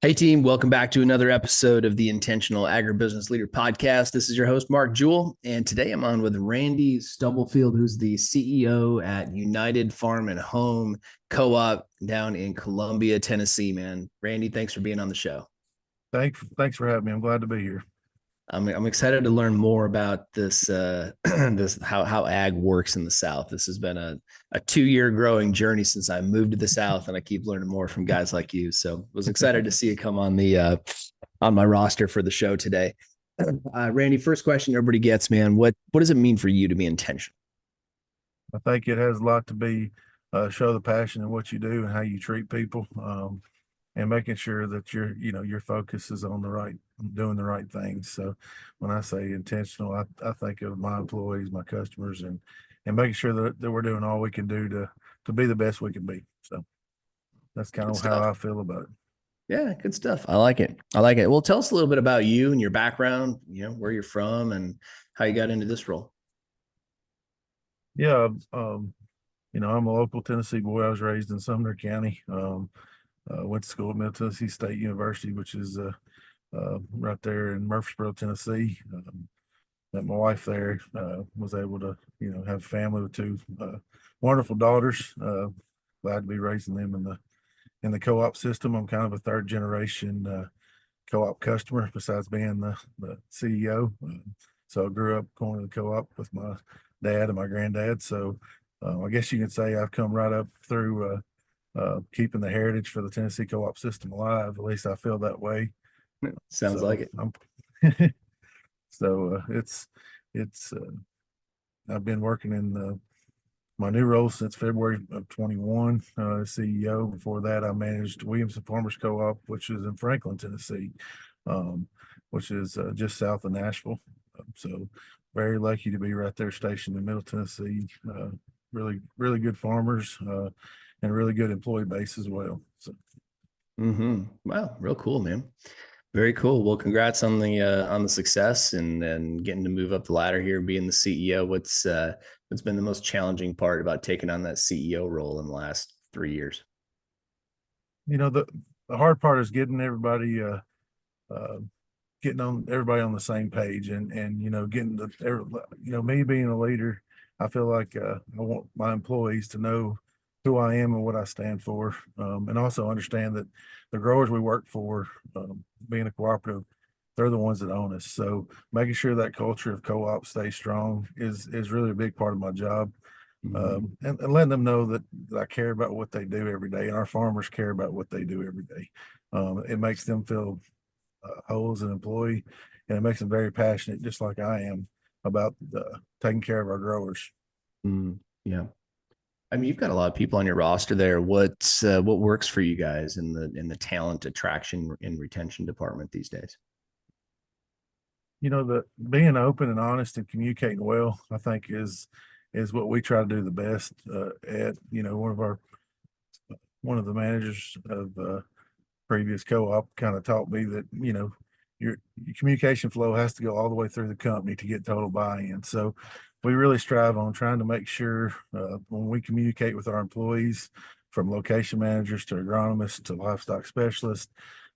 Hey team, welcome back to another episode of the Intentional Agribusiness Leader podcast. This is your host, Mark Jewell, and today I'm on with Randy Stubblefield, who's the CEO at United Farm and Home Co-op down in Columbia, Tennessee, man. Randy, thanks for being on the show. Thanks for having me. I'm glad to be here. I'm excited to learn more about this this how ag works in the South. This has been a 2-year growing journey since I moved to the South, and I keep learning more from guys like you. So was excited to see you come on the on my roster for the show today. Randy, first question everybody gets, man. What does it mean for you to be intentional? I think it has a lot to be show the passion in what you do and how you treat people, and making sure that your focus is on doing the right things. So when I say intentional, I think of my employees, my customers, and making sure that we're doing all we can do to be the best we can be. So that's kind Good of how stuff. I feel about it. Yeah, good stuff. I like it. I like it. Well, tell us a little bit about you and your background, where you're from and how you got into this role. Yeah, I'm a local Tennessee boy. I was raised in Sumner County. Went to school at Middle Tennessee State University, which is right there in Murfreesboro, Tennessee. Met my wife there. Was able to, have a family with two wonderful daughters. Glad to be raising them in the co-op system. I'm kind of a third generation co-op customer, besides being the CEO. So I grew up going to the co-op with my dad and my granddad. So I guess you could say I've come right up through keeping the heritage for the Tennessee co-op system alive. At least I feel that way. Sounds So like it. I'm it's I've been working in my new role since February of 21, CEO. Before that, I managed Williamson Farmers Co-op, which is in Franklin, Tennessee, um, which is just south of Nashville. So very lucky to be right there stationed in Middle Tennessee. Really, really good farmers, and a really good employee base as well. So Wow, real cool, man. Very cool. Well, congrats on the success and getting to move up the ladder here, being the CEO. What's been the most challenging part about taking on that CEO role in the last 3 years? the hard part is uh, getting on everybody on the same page, and getting me being a leader. I feel like I want my employees to know who I am and what I stand for, and also understand that the growers we work for, being a cooperative, they're the ones that own us. So making sure that culture of co-op stays strong is really a big part of my job. And letting them know that I care about what they do every day, and our farmers care about what they do every day. It makes them feel whole as an employee, and it makes them very passionate, just like I am, about taking care of our growers. Yeah. I mean, you've got a lot of people on your roster there. What works for you guys in the talent attraction and retention department these days? The being open and honest and communicating well, I think is what we try to do the best at. One of the managers of previous co-op kind of taught me that your communication flow has to go all the way through the company to get total buy-in. So we really strive on trying to make sure when we communicate with our employees, from location managers to agronomists to livestock specialists,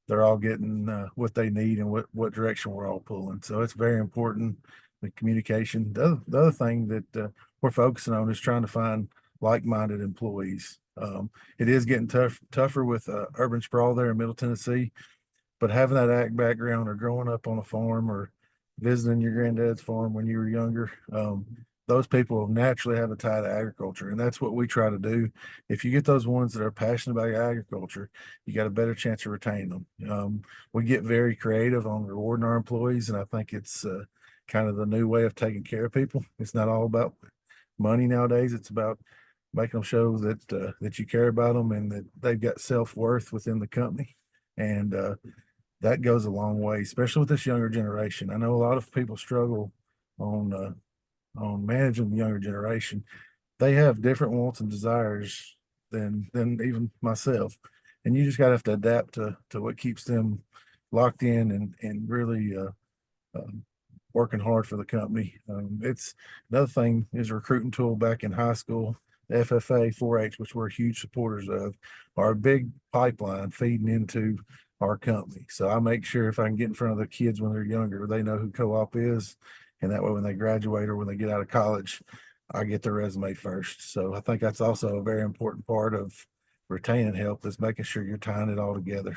they're all getting what they need and what direction we're all pulling. So it's very important, the communication. The other thing that we're focusing on is trying to find like-minded employees. It is getting tougher with urban sprawl there in Middle Tennessee, but having that ag background or growing up on a farm or visiting your granddad's farm when you were younger, those people naturally have a tie to agriculture. And that's what we try to do. If you get those ones that are passionate about agriculture, you got a better chance of retaining them. We get very creative on rewarding our employees, and I think it's kind of the new way of taking care of people. It's not all about money nowadays. It's about making them show that you care about them and that they've got self-worth within the company. And that goes a long way, especially with this younger generation. I know a lot of people struggle on managing the younger generation. They have different wants and desires than even myself, and you just got to have to adapt to what keeps them locked in and really um, working hard for the company. It's another thing is a recruiting tool back in high school FFA, 4-H, which we're huge supporters of, are a big pipeline feeding into our company. So I make sure if I can get in front of the kids when they're younger, they know who co-op is. And that way, when they graduate or when they get out of college, I get their resume first. So I think that's also a very important part of retaining help, is making sure you're tying it all together.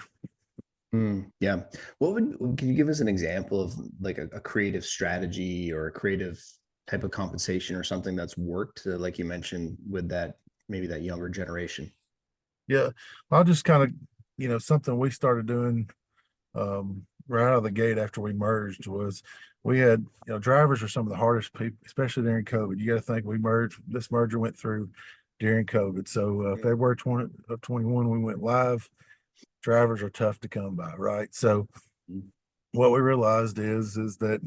Yeah. Can you give us an example of like a creative strategy or a creative type of compensation or something that's worked, like you mentioned with that, maybe that younger generation? Yeah, I'll just kind of, something we started doing right out of the gate after we merged was we had, drivers are some of the hardest people, especially during COVID. You got to think this merger went through during COVID. So February 20 of 21, we went live. Drivers are tough to come by, right? So what we realized is that,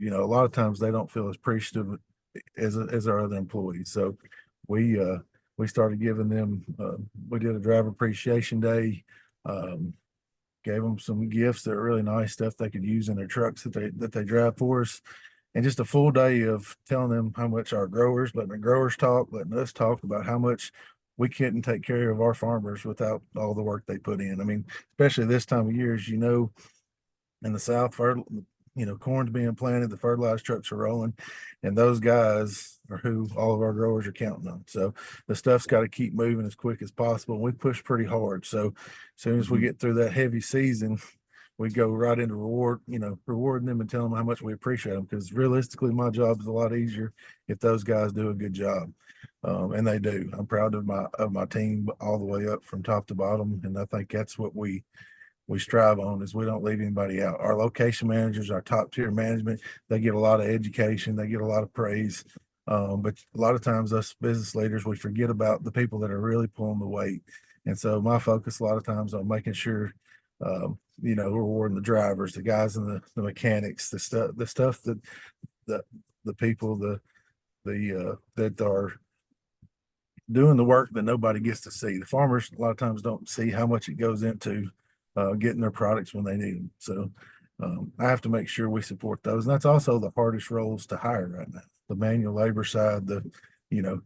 a lot of times they don't feel as appreciative as our other employees. So we, we started giving them, we did a driver appreciation day, um, gave them some gifts that are really nice, stuff they could use in their trucks that they drive for us, and just a full day of telling them how much our growers, letting the growers talk, letting us talk about how much we couldn't take care of our farmers without all the work they put in. I mean, especially this time of year, as you know, in the South, corn's being planted, the fertilized trucks are rolling, and those guys are who all of our growers are counting on. So the stuff's got to keep moving as quick as possible. We push pretty hard. So as soon as we Mhm. get through that heavy season, we go right into rewarding them and telling them how much we appreciate them. Because realistically, my job is a lot easier if those guys do a good job, and they do. I'm proud of my team all the way up from top to bottom, and I think that's what we strive on, is we don't leave anybody out. Our location managers, our top tier management, they get a lot of education, they get a lot of praise. But a lot of times us business leaders, we forget about the people that are really pulling the weight. And so my focus a lot of times on making sure, rewarding the drivers, the guys and the mechanics, the stuff that the the people, that are doing the work that nobody gets to see. The farmers a lot of times don't see how much it goes into getting their products when they need them. So I have to make sure we support those, and that's also the hardest roles to hire right now. The manual labor side, you know,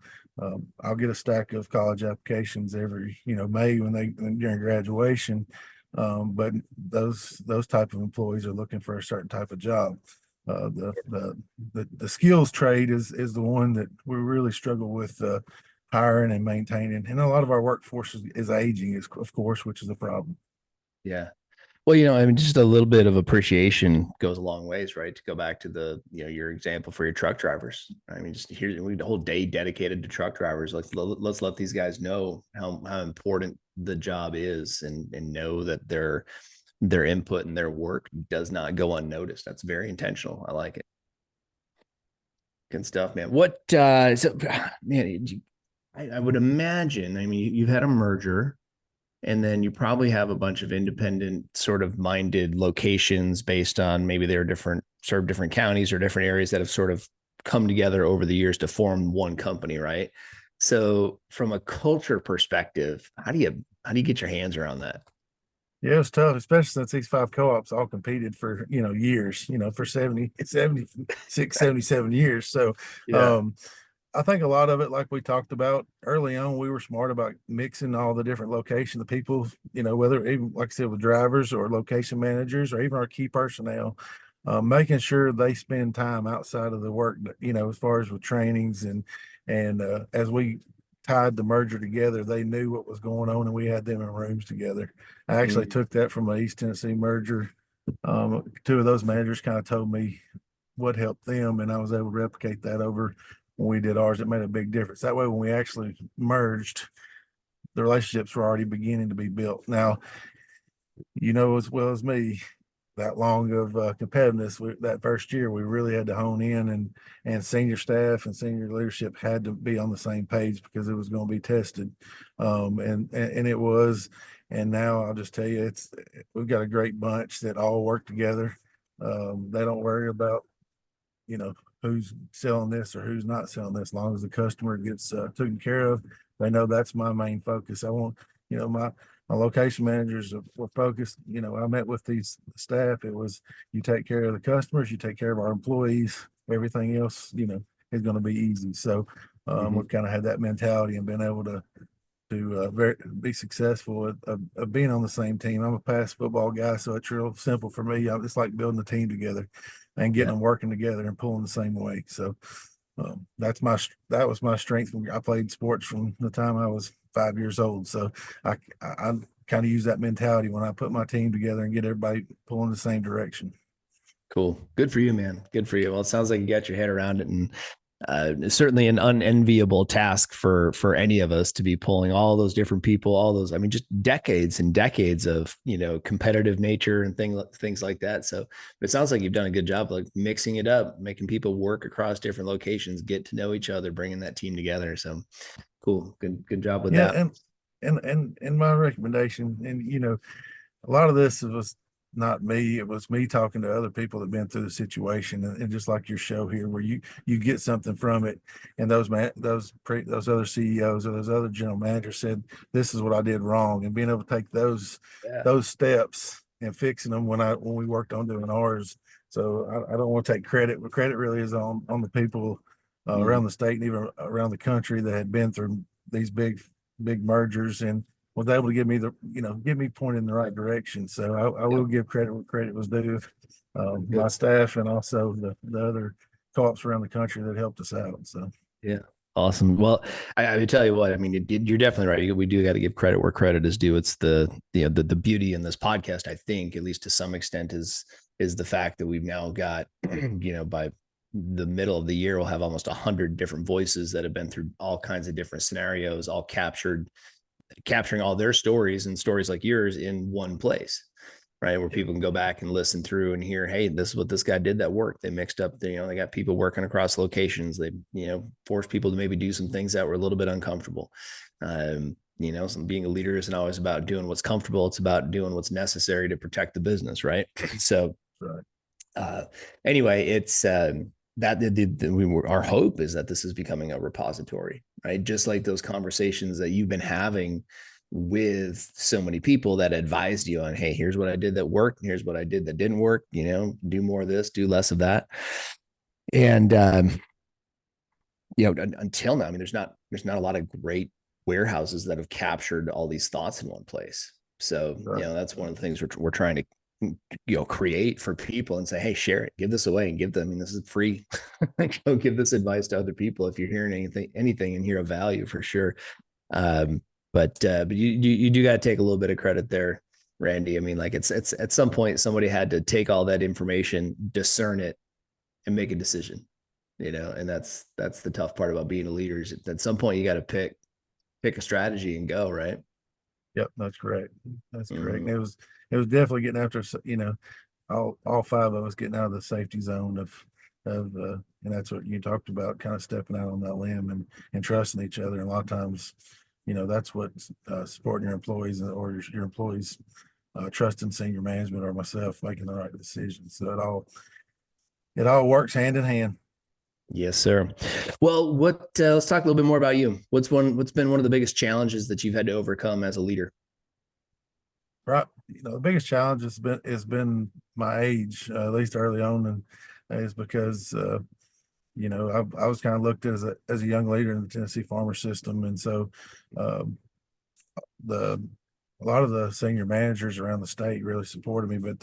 I'll get a stack of college applications every May during graduation, but those type of employees are looking for a certain type of job. The skills trade is the one that we really struggle with hiring and maintaining. And a lot of our workforce is aging, of course, which is a problem. Yeah. Well, I mean, just a little bit of appreciation goes a long ways, right? To go back to your example for your truck drivers. I mean, just here, we had a whole day dedicated to truck drivers. Let's let these guys know how important the job is, and know that their input and their work does not go unnoticed. That's very intentional. I like it. Good stuff, man. Man, I would imagine, I mean, you've had a merger, and then you probably have a bunch of independent sort of minded locations based on maybe they're different counties or different areas that have sort of come together over the years to form one company, right? So from a culture perspective, how do you get your hands around that? Yeah, it's tough, especially since these five co-ops all competed for, years, for 76, 77 years. So, Yeah. um, I think a lot of it, like we talked about early on, we were smart about mixing all the different locations, the people, whether even, like I said, with drivers or location managers or even our key personnel, making sure they spend time outside of the work, as far as with trainings and as we tied the merger together, they knew what was going on and we had them in rooms together. I actually Mm. took that from the East Tennessee merger. Two of those managers kind of told me what helped them, and I was able to replicate that over when we did ours. It made a big difference. That way, when we actually merged, the relationships were already beginning to be built. Now, as well as me, that long of competitiveness, that first year, we really had to hone in, and senior staff and senior leadership had to be on the same page because it was going to be tested, and it was. And now I'll just tell you, we've got a great bunch that all work together. They don't worry about who's selling this or who's not selling this. As long as the customer gets taken care of, they know that's my main focus. I want, my location managers were focused. I met with these staff. It was, you take care of the customers, you take care of our employees, everything else, is going to be easy. So We've kind of had that mentality and been able to be successful at being on the same team. I'm a past football guy, so it's real simple for me. It's like building a team together and getting Yeah. them working together and pulling the same way. So that was my strength. I played sports from the time I was 5 years old. So I kind of use that mentality when I put my team together and get everybody pulling the same direction. Cool. Good for you, man. Good for you. Well, it sounds like you got your head around it, and it's certainly an unenviable task for any of us to be pulling all those different people, all those, I mean, just decades and decades of, competitive nature and things like that. So it sounds like you've done a good job, like mixing it up, making people work across different locations, get to know each other, bringing that team together. So cool. Good job with Yeah, that. and my recommendation, and a lot of this was not me. It was me talking to other people that been through the situation, and just like your show here, where you get something from it. And those other CEOs or those other general managers said, "This is what I did wrong," and being able to take Yeah. those steps and fixing them when we worked on doing ours. So I don't want to take credit, but credit really is on the people around the state and even around the country that had been through these big mergers and was able to give me give me point in the right direction. So I will give credit where credit was due. My Good. staff and also the other co-ops around the country that helped us out. So Yeah. Awesome. Well, I would tell you what, I mean, you're definitely right. We do got to give credit where credit is due. It's the beauty in this podcast, I think, at least to some extent, is the fact that we've now got, by the middle of the year, we'll have almost 100 different voices that have been through all kinds of different scenarios, all capturing all their stories and stories like yours in one place, right? Where people can go back and listen through and hear, hey, this is what this guy did that worked. They mixed up, they got people working across locations. They, forced people to maybe do some things that were a little bit uncomfortable. Being a leader isn't always about doing what's comfortable. It's about doing what's necessary to protect the business, right? So, right. anyway, it's our hope is that this is becoming a repository, right? Just like those conversations that you've been having with so many people that advised you on, hey, here's what I did that worked, and here's what I did that didn't work. Do more of this, do less of that. And until now, I mean, there's not a lot of great warehouses that have captured all these thoughts in one place. So Right. that's one of the things we're trying to create for people and say, hey, share it, give this away, and give them. I mean, this is free. Go give this advice to other people if you're hearing anything and hear a value for sure. But you do got to take a little bit of credit there, Randy. I mean, like it's at some point somebody had to take all that information, discern it, and make a decision. And that's the tough part about being a leader. Is at some point you got to pick a strategy and go, right. Yep, that's correct. That's correct. Mm-hmm. And it was definitely getting after all five of us getting out of the safety zone of and that's what you talked about, kind of stepping out on that limb and trusting each other. And a lot of times, that's what supporting your employees or your employees trusting senior management or myself making the right decisions. So it all works hand in hand. Yes, sir. Well, let's talk a little bit more about you. What's been one of the biggest challenges that you've had to overcome as a leader? Right. The biggest challenge has been my age, at least early on, and is because I was kind of looked at as a young leader in the Tennessee farmer system, and so um, the a lot of the senior managers around the state really supported me, but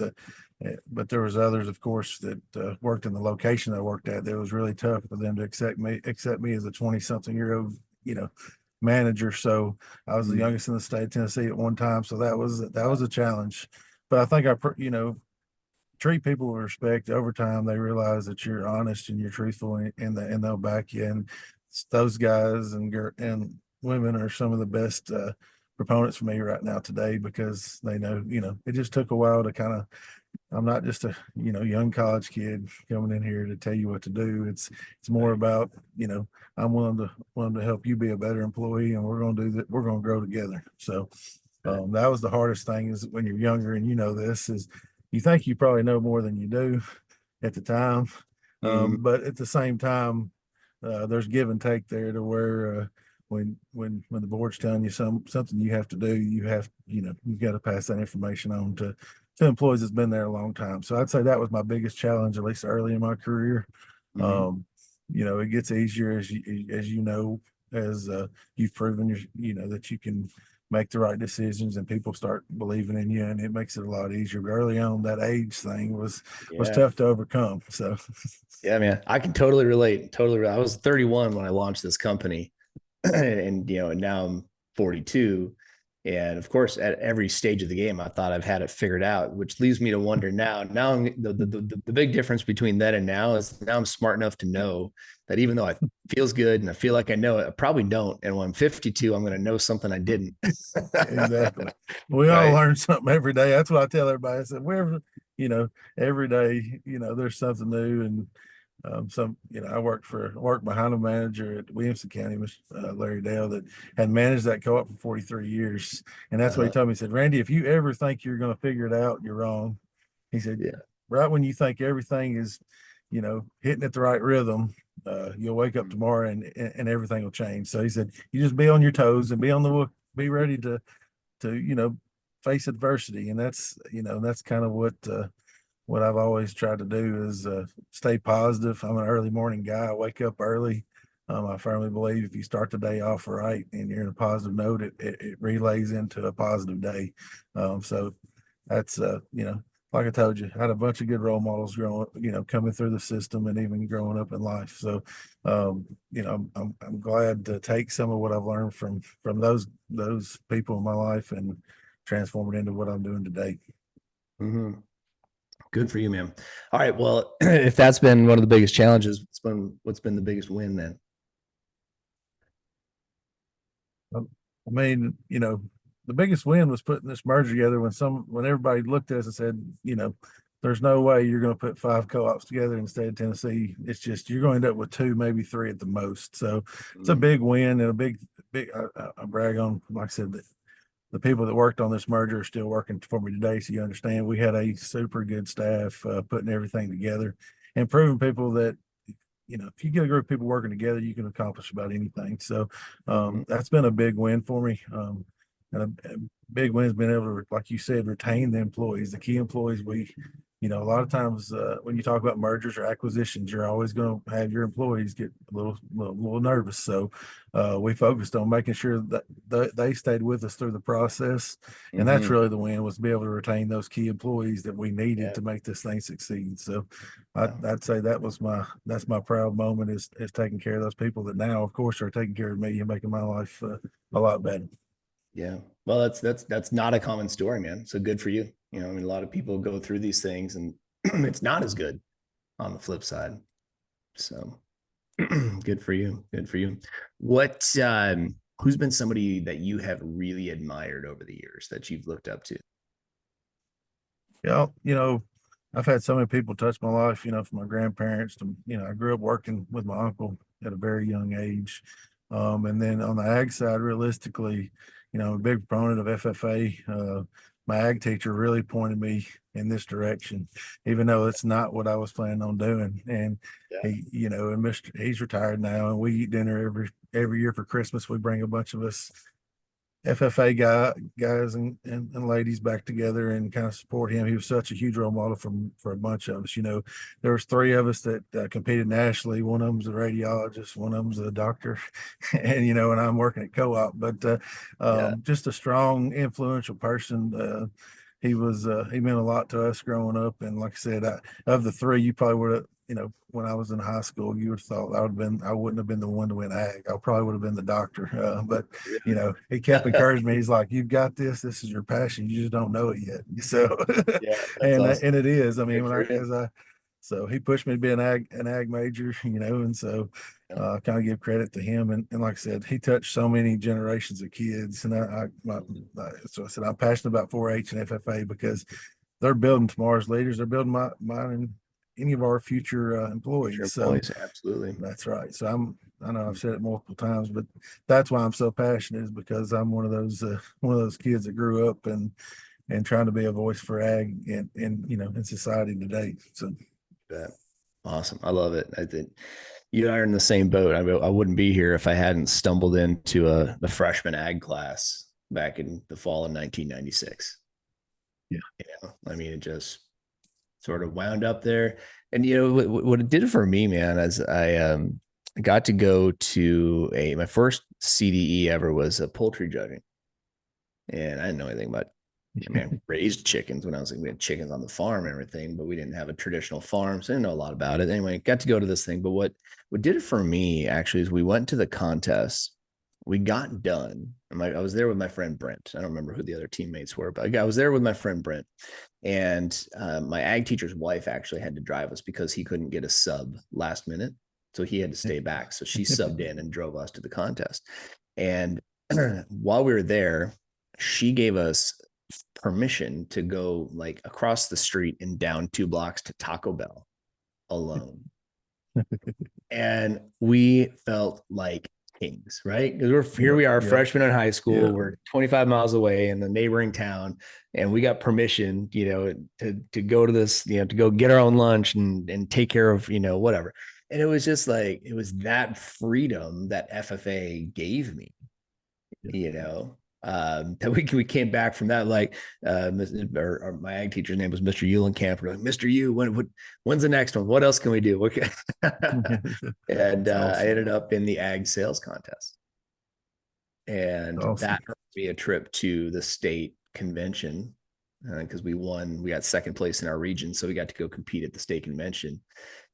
there was others, of course, that worked in the location I worked at. That was really tough for them to accept me as a 20-something-year-old, manager. So I was the Mm-hmm. youngest in the state of Tennessee at one time. So that was a challenge. But I think treat people with respect. Over time, they realize that you're honest and you're truthful, and they'll back you. And those guys and women are some of the best proponents for me right now today, because they know, it just took a while to kind of. I'm not just a young college kid coming in here to tell you what to do. It's more about I'm willing to help you be a better employee, and we're going to do that. We're going to grow together. So that was the hardest thing, is when you're younger, and this is you think you probably know more than you do at the time, Mm-hmm. but at the same time, there's give and take there, to where when the board's telling you something you have to do, you've got to pass that information on to employees that's been there a long time. So I'd say that was my biggest challenge, at least early in my career. Mm-hmm. Um, it gets easier as you've proven that you can make the right decisions and people start believing in you, and it makes it a lot easier. But early on, that age thing was Yeah. tough to overcome. So Yeah, man, I can totally relate. Totally. I was 31 when I launched this company, and now I'm 42. And of course, at every stage of the game, I thought I've had it figured out, which leaves me to wonder now. Now, the big difference between then and now is now I'm smart enough to know that even though it feels good and I feel like I know it, I probably don't. And when I'm 52, I'm going to know something I didn't. exactly, we all Right. learn something every day. That's what I tell everybody. I said, you know, every day, there's something new. And I worked behind a manager at Williamson County, Larry Dale, that had managed that co-op for 43 years. And that's what he Uh-huh. told me. He said, Randy, if you ever think you're going to figure it out, you're wrong. He said, Yeah. right when you think everything is, hitting at the right rhythm, you'll wake up tomorrow and everything will change. So he said, you just be on your toes and be ready to face adversity. And that's kind of what I've always tried to do is stay positive. I'm an early morning guy. I wake up early. I firmly believe if you start the day off right and you're in a positive note, it relays into a positive day. So that's like I told you, I had a bunch of good role models coming through the system and even growing up in life. So I'm glad to take some of what I've learned from those people in my life and transform it into what I'm doing today. Mm-hmm. Good for you, man. All right. Well, if that's been one of the biggest challenges, what's been the biggest win then? I mean, the biggest win was putting this merger together when everybody looked at us and said, there's no way you're going to put 5 co-ops together in the state of Tennessee. It's just you're going to end up with 2, maybe 3 at the most. So it's a Mm-hmm. big win and a big. I brag on, like I said, that the people that worked on this merger are still working for me today. So you understand, we had a super good staff putting everything together and proving people that if you get a group of people working together, you can accomplish about anything. So Mm-hmm. that's been a big win for me. And a big win has been able to, like you said, retain the employees, the key employees. A lot of times when you talk about mergers or acquisitions, you're always going to have your employees get a little nervous. So we focused on making sure that they stayed with us through the process. And that's Mm-hmm. really the win, was to be able to retain those key employees that we needed Yeah. to make this thing succeed. So Yeah. I'd say that's my proud moment is taking care of those people that now, of course, are taking care of me and making my life a lot better. Yeah. Well, that's not a common story, man. So good for you. I mean, a lot of people go through these things and it's not as good on the flip side. So good for you. Good for you. What who's been somebody that you have really admired over the years that you've looked up to? Yeah, I've had so many people touch my life, from my grandparents to, I grew up working with my uncle at a very young age. And then on the ag side, realistically, I'm a big proponent of FFA. My ag teacher really pointed me in this direction, even though it's not what I was planning on doing. And Yeah. he's retired now, and we eat dinner every year for Christmas. We bring a bunch of us FFA guys and ladies back together and kind of support him. He was such a huge role model for a bunch of us. There was 3 of us that competed nationally. One of them's a radiologist, one of them's a doctor, and I'm working at co-op. But Yeah. just a strong, influential person. He meant a lot to us growing up. And like I said, of the 3, you probably would have, when I was in high school, you would have thought I wouldn't have been the one to win ag. I probably would have been the doctor. But he kept encouraging me. He's like, "You've got this. This is your passion. You just don't know it yet." So, Yeah. That's and awesome. it is. I mean, Good for him. so he pushed me to be an ag major, and so Yeah. kind of give credit to him. And like I said, he touched so many generations of kids. And so I said, I'm passionate about 4-H and FFA because they're building tomorrow's leaders. They're building mine and any of our future Future employees. So employees. Absolutely. that's right. So I know I've said it multiple times, but that's why I'm so passionate, is because I'm one of those kids that grew up and trying to be a voice for ag in society today. So Yeah. Awesome. I love it. I think you and I are in the same boat. I wouldn't be here if I hadn't stumbled into the freshman ag class back in the fall of 1996. yeah, I mean, it just sort of wound up there. And what it did for me, man, is I got to go to my first CDE ever was a poultry judging, and I didn't know anything about. I mean, I raised chickens when I was like, we had chickens on the farm and everything, but we didn't have a traditional farm, so I didn't know a lot about it. Anyway, got to go to this thing, but what did it for me actually is we went to the contest. We got done. I was there with my friend Brent. I don't remember who the other teammates were, but I was there with my friend Brent. And my ag teacher's wife actually had to drive us because he couldn't get a sub last minute. So he had to stay back. So she subbed in and drove us to the contest. And while we were there, she gave us permission to go like across the street and down 2 blocks to Taco Bell alone. And we felt like kings, right? Because we are freshmen in high school. We're 25 miles away in the neighboring town, and we got permission, to go to this, to go get our own lunch and take care of, whatever. And it was just like, it was that freedom that FFA gave me, that we came back from that, like or my ag teacher's name was Mr. Eulenkamp. We're like, Mr. U, when's the next one? What else can we do? And awesome. I ended up in the ag sales contest, and awesome. That would be a trip to the state convention because we got second place in our region, so we got to go compete at the state convention.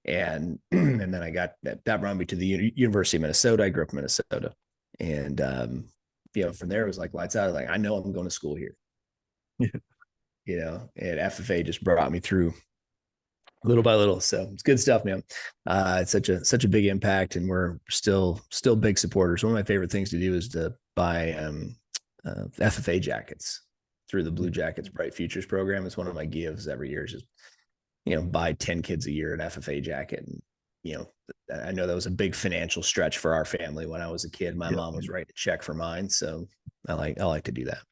And then I got that brought me to the University of Minnesota. I grew up in Minnesota, and from there it was like lights out. Like, I know I'm going to school here. And FFA just brought me through little by little. So it's good stuff, man. It's such a big impact, and we're still big supporters. One of my favorite things to do is to buy FFA jackets through the Blue Jackets Bright Futures program. It's one of my gives every year. Is just buy 10 kids a year an FFA jacket. And I know that was a big financial stretch for our family when I was a kid. My mom was writing a check for mine, so I like to do that.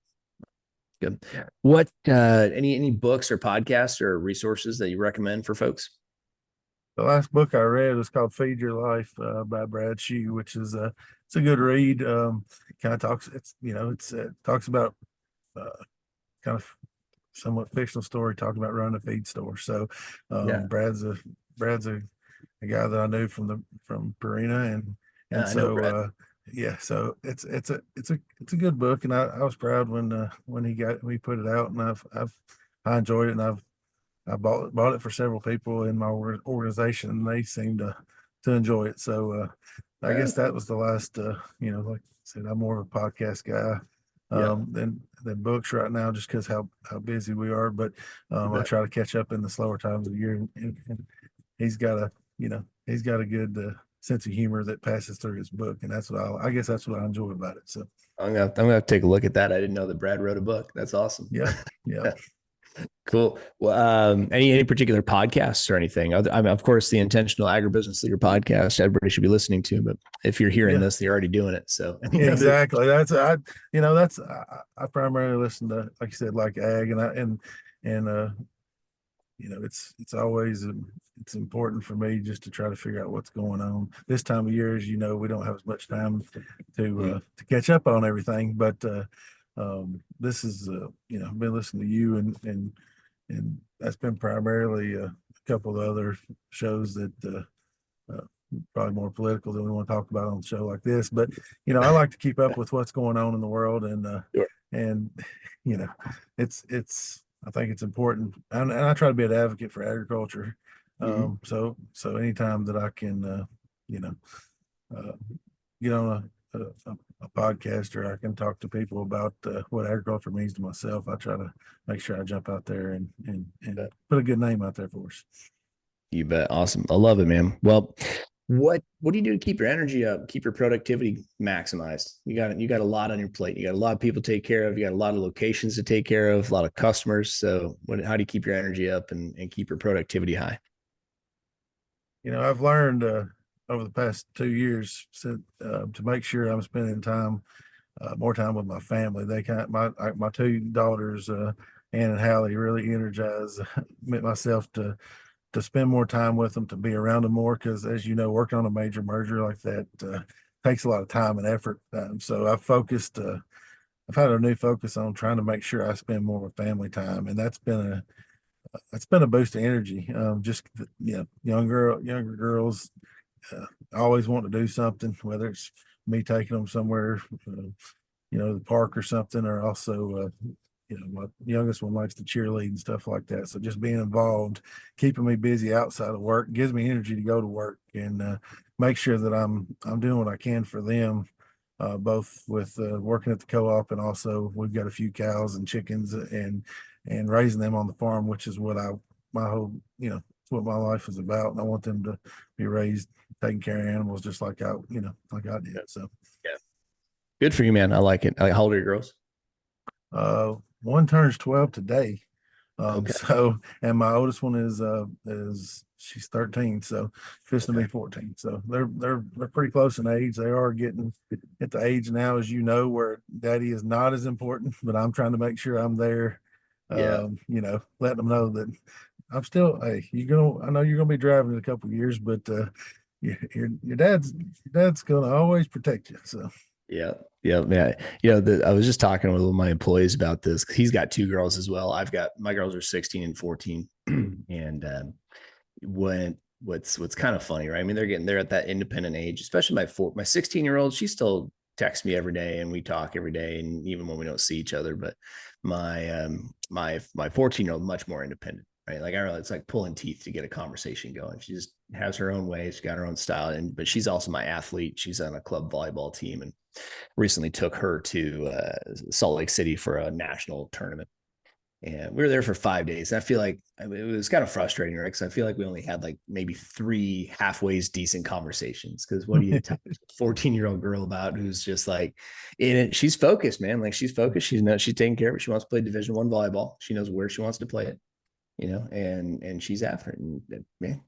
Good. What any books or podcasts or resources that you recommend for folks? The last book I read was called Feed Your Life by Brad Shue, which is it's a good read. Kind of talks, it talks about kind of somewhat fictional story, talking about running a feed store. So Brad's a guy that I knew from Purina, and so so it's a good book, and I was proud when we put it out, and I enjoyed it, and I bought it for several people in my organization, and they seemed to enjoy it. So I guess that was the last. Like I said, I'm more of a podcast guy than books right now, just because how busy we are. But I try to catch up in the slower times of the year, and he's got a good sense of humor that passes through his book, and that's what I guess that's what I enjoy about it. So I'm gonna take a look at that. I didn't know that Brad wrote a book. That's awesome. Yeah. Cool. Well, any particular podcasts or anything? Of course, the Intentional Agribusiness Leader podcast, everybody should be listening to. But if you're hearing this, you're already doing it. So exactly. I primarily listen to, like you said, like ag, and it's always it's important for me just to try to figure out what's going on this time of year. As we don't have as much time to catch up on everything, but this is I've been listening to you, and that's been primarily a couple of other shows that probably more political than we want to talk about on a show like this. But I like to keep up with what's going on in the world, and it's I think it's important, and I try to be an advocate for agriculture. So anytime that I can get on a podcast, or I can talk to people about what agriculture means to myself, I try to make sure I jump out there and put a good name out there for us. You bet. Awesome. I love it, man. Well, what do you do to keep your energy up, keep your productivity maximized? You got a lot on your plate. You got a lot of people to take care of. You got a lot of locations to take care of, a lot of customers. So how do you keep your energy up and keep your productivity high? I've learned over the past 2 years to make sure I'm spending more time with my family. They my 2 daughters, Ann and Hallie, really energize myself to spend more time with them, to be around them more, because as working on a major merger like that takes a lot of time and effort. So I've had a new focus on trying to make sure I spend more family time, and that's been it's been a boost of energy. Just younger girls always want to do something, whether it's me taking them somewhere, the park or something, or also, my youngest one likes to cheerlead and stuff like that. So just being involved, keeping me busy outside of work, gives me energy to go to work and make sure that I'm doing what I can for them. Both with working at the co-op, and also we've got a few cows and chickens and raising them on the farm, which is what my whole, it's what my life is about. And I want them to be raised, taking care of animals just like I did. So Yeah. Good for you, man. I like it. How old are your girls? one turns 12 today. Okay. So, and my oldest one is she's 13, so fixing to be Okay. 14. So they're pretty close in age. They are getting at the age now, as you know, where daddy is not as important, but I'm trying to make sure I'm there. Yeah. Letting them know that I'm still, hey, I know you're gonna be driving in a couple of years, but your dad's gonna always protect you. So Yeah. Yeah. Yeah. I was just talking with one of my employees about this. He's got two girls as well. My girls are 16 and 14. And what's kind of funny, right? I mean, they're at that independent age, especially my 16-year-old. She still texts me every day and we talk every day, and even when we don't see each other. But my 14-year-old, much more independent, right? Like, I don't know, it's like pulling teeth to get a conversation going. She just has her own way. She's got her own style, but she's also my athlete. She's on a club volleyball team, and recently took her to Salt Lake City for a national tournament. And we were there for 5 days. And I feel like it was kind of frustrating, right? Because I feel like we only had like maybe 3 halfways decent conversations. Because what do you talk to a 14-year-old girl about who's just like in it? She's focused, man. Like, she's focused. She's taking care of it. She wants to play Division I volleyball. She knows where she wants to play it, and she's after it. And man,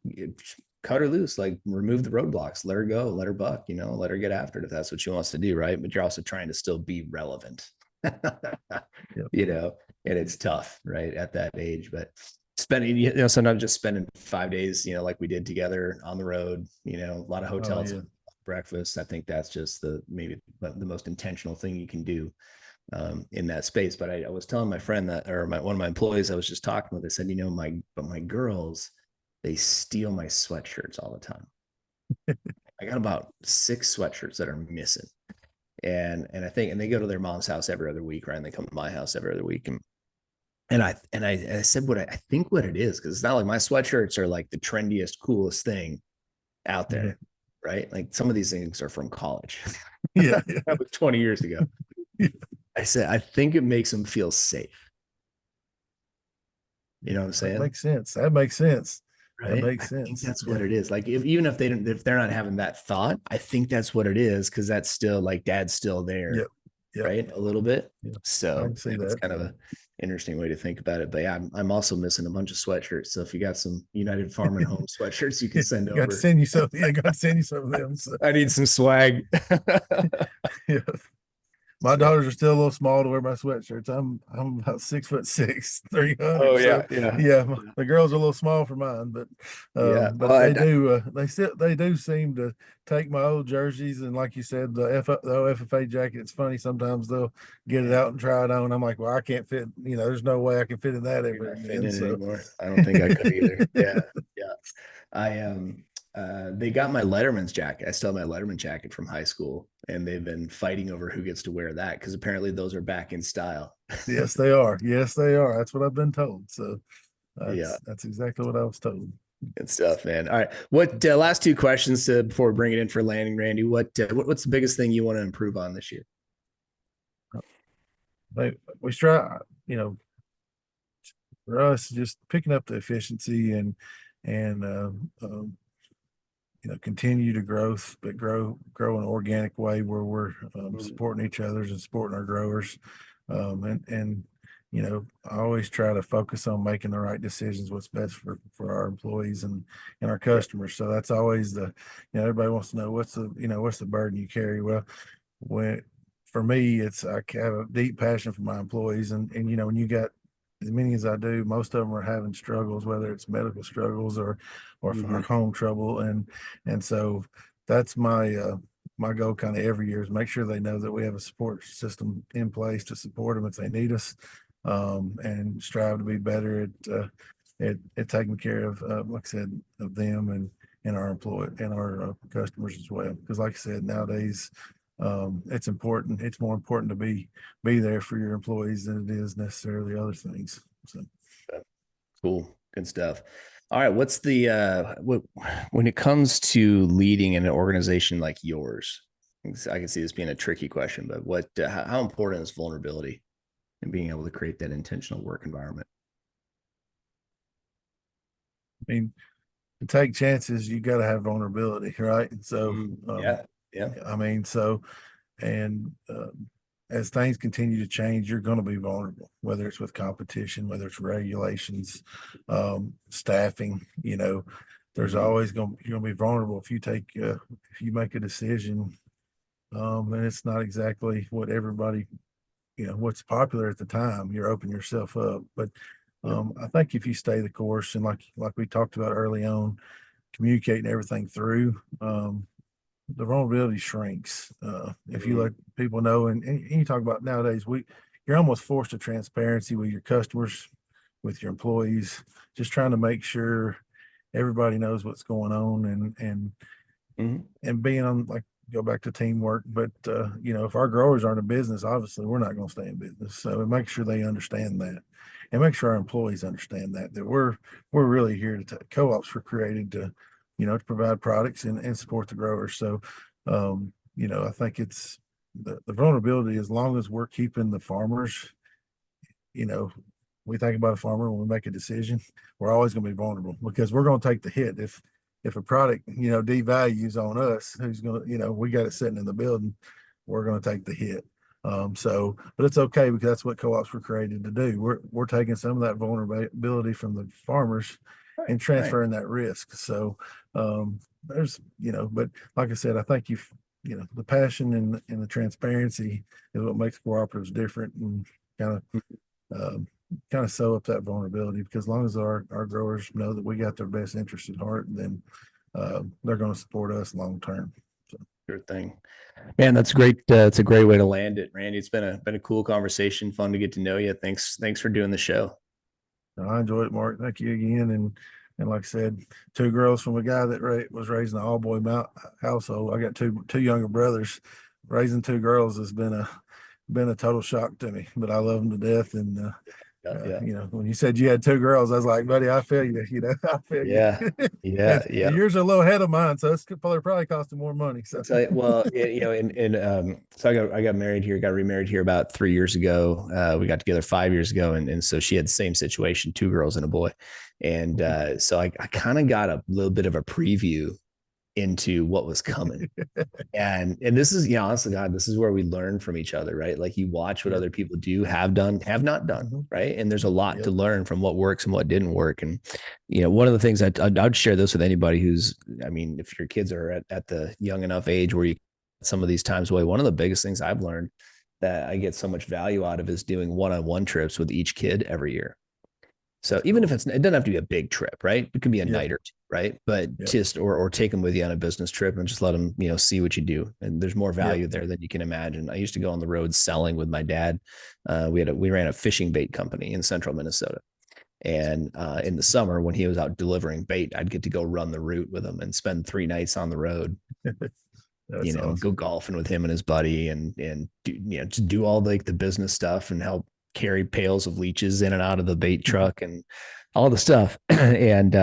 cut her loose, like remove the roadblocks, let her go, let her buck, let her get after it if that's what she wants to do, right? But you're also trying to still be relevant. yep. And it's tough, right, at that age. But spending, sometimes just spending 5 days, like we did together on the road, a lot of Oh hotels, yeah. breakfast. I think that's just maybe the most intentional thing you can do in that space. But I was telling my friend one of my employees I was just talking with, I said, my girls, they steal my sweatshirts all the time. I got about 6 sweatshirts that are missing. And they go to their mom's house every other week, right? And they come to my house every other week. And I said what I think what it is, because it's not like my sweatshirts are like the trendiest, coolest thing out Yeah. there, right? Like, some of these things are from college. Yeah. That was 20 years ago. Yeah. I said, I think it makes them feel safe. You know what I'm That saying? makes sense. That makes sense. That Right. I makes think sense. that's Yeah. what it is. Like, if they're not having that thought, I think that's what it is. Cause that's still like dad's still there, Yep. Yep. right? A little bit. Yeah. I So can see it's that. kind of a interesting way to think about it. But yeah, I'm also missing a bunch of sweatshirts. So if you got some United Farm and Home sweatshirts, you can send Got to over. send you some. Yeah, got to send you some of them. So, I need some swag. yeah. My So, daughters are still a little small to wear my sweatshirts. I'm about 6'6", 300. oh So yeah, yeah, yeah, the girls are a little small for mine, yeah. but Well, they do seem to take my old jerseys, and like you said, the FFA jacket. It's funny, sometimes they'll get it yeah, out and try it on. I'm like, well, I can't fit. There's no way I can fit in that you're ever not fitting again. in So anymore. I don't think I could either. Yeah, yeah. They got my Letterman's jacket. I still have my Letterman jacket from high school, and they've been fighting over who gets to wear that, because apparently those are back in style. yes, they are. Yes, they are. That's what I've been told. So Yeah, that's exactly what I was told. good stuff, man. All right, what last 2 questions before we bring it in for landing, Randy? What's the biggest thing you want to improve on this year? We try, for us, just picking up the efficiency and continue to growth, but grow in an organic way where we're supporting each other's and supporting our growers. And I always try to focus on making the right decisions, what's best for our employees and our Yeah. customers. So that's always everybody wants to know what's the burden you carry. Well, when for me, I have a deep passion for my employees, and when you got as many as I do, most of them are having struggles, whether it's medical struggles or for Mm-hmm. home trouble, and so that's my goal kind of every year is make sure they know that we have a support system in place to support them if they need us, and strive to be better at taking care of, like I said, of them and our customers as well. Because like I said, nowadays, it's important. It's more important to be there for your employees than it is necessarily other things. So. Cool. Good stuff. All right. What's the when it comes to leading an organization like yours? I can see this being a tricky question, but how important is vulnerability and being able to create that intentional work environment? I mean, to take chances, you got to have vulnerability, right? And so, Yeah. I mean, so, and as things continue to change, you're going to be vulnerable, whether it's with competition, whether it's regulations, staffing. There's always you're going to be vulnerable if if you make a decision, and it's not exactly what everybody, what's popular at the time. You're opening yourself up, but I think if you stay the course and like we talked about early on, communicating everything through, the vulnerability shrinks. If you let people know, and you talk about nowadays, you're almost forced to transparency with your customers, with your employees, just trying to make sure everybody knows what's going on and being on, like, go back to teamwork. But if our growers aren't in business, obviously we're not going to stay in business. So make sure they understand that, and make sure our employees understand that we're really here co-ops were created to provide products and support the growers. So I think it's the vulnerability, as long as we're keeping the farmers, we think about a farmer when we make a decision, we're always going to be vulnerable because we're going to take the hit if a product devalues on us. Who's going to, we got it sitting in the building, we're going to take the hit. But it's okay, because that's what co-ops were created to do. We're taking some of that vulnerability from the farmers and transferring that risk. So there's, but like I said, I think the passion and the transparency is what makes cooperatives different, and kind of sew up that vulnerability, because as long as our growers know that we got their best interest at heart, then they're going to support us long term. So. Sure thing, man. That's great. It's a great way to land it, Randy. It's been a cool conversation. Fun to get to know you. Thanks for doing the show. I enjoyed it, Mark. Thank you again. And like I said, 2 girls from a guy that was raised in an all boy household. I got two younger brothers. Raising 2 girls has been a total shock to me, but I love them to death. And when you said you had 2 girls, I was like, buddy, I feel you. I feel you. Yeah. Yours are a little ahead of mine, so it's probably costing more money. So, well, so I got married here, got remarried here about 3 years ago. We got together 5 years ago, and so she had the same situation, 2 girls and a boy, and so I kind of got a little bit of a preview into what was coming. And this is, honestly, God, this is where we learn from each other, right? Like, you watch what other people do, have done, have not done, right? And there's a lot to learn from what works and what didn't work. And, one of the things I'd share this with anybody who's, if your kids are at the young enough age where you some of these times away, one of the biggest things I've learned that I get so much value out of is doing one-on-one trips with each kid every year. So even if it doesn't have to be a big trip, right? It could be a night or 2, right? But just, or take them with you on a business trip and just let them, see what you do. And there's more value there than you can imagine. I used to go on the road selling with my dad. We ran a fishing bait company in central Minnesota. And in the summer, when he was out delivering bait, I'd get to go run the route with him and spend 3 nights on the road. Awesome. Go golfing with him and his buddy, and just do all the business stuff and help carry pails of leeches in and out of the bait truck and all the stuff. And,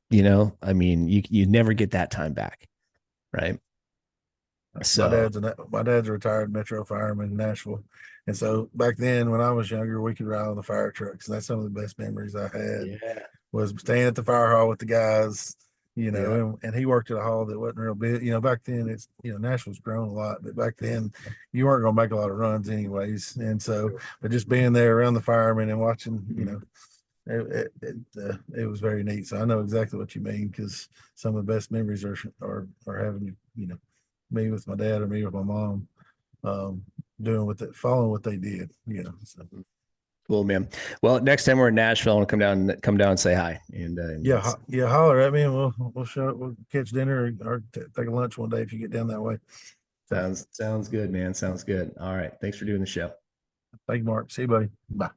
you never get that time back. Right. So my dad's a retired Metro fireman in Nashville. And so back then, when I was younger, we could ride on the fire trucks. And that's some of the best memories I had was staying at the fire hall with the guys, and he worked at a hall that wasn't real big. Back then it's, Nashville's grown a lot, but back then you weren't going to make a lot of runs anyways. And so, but just being there around the firemen and watching, it was very neat. So I know exactly what you mean, because some of the best memories are having, me with my dad or me with my mom, following what they did, So. Cool, man. Well, next time we're in Nashville, I'll come down and say hi. And holler at me, and we'll catch dinner or take a lunch one day if you get down that way. Sounds good, man. Sounds good. All right. Thanks for doing the show. Thank you, Mark. See you, buddy. Bye.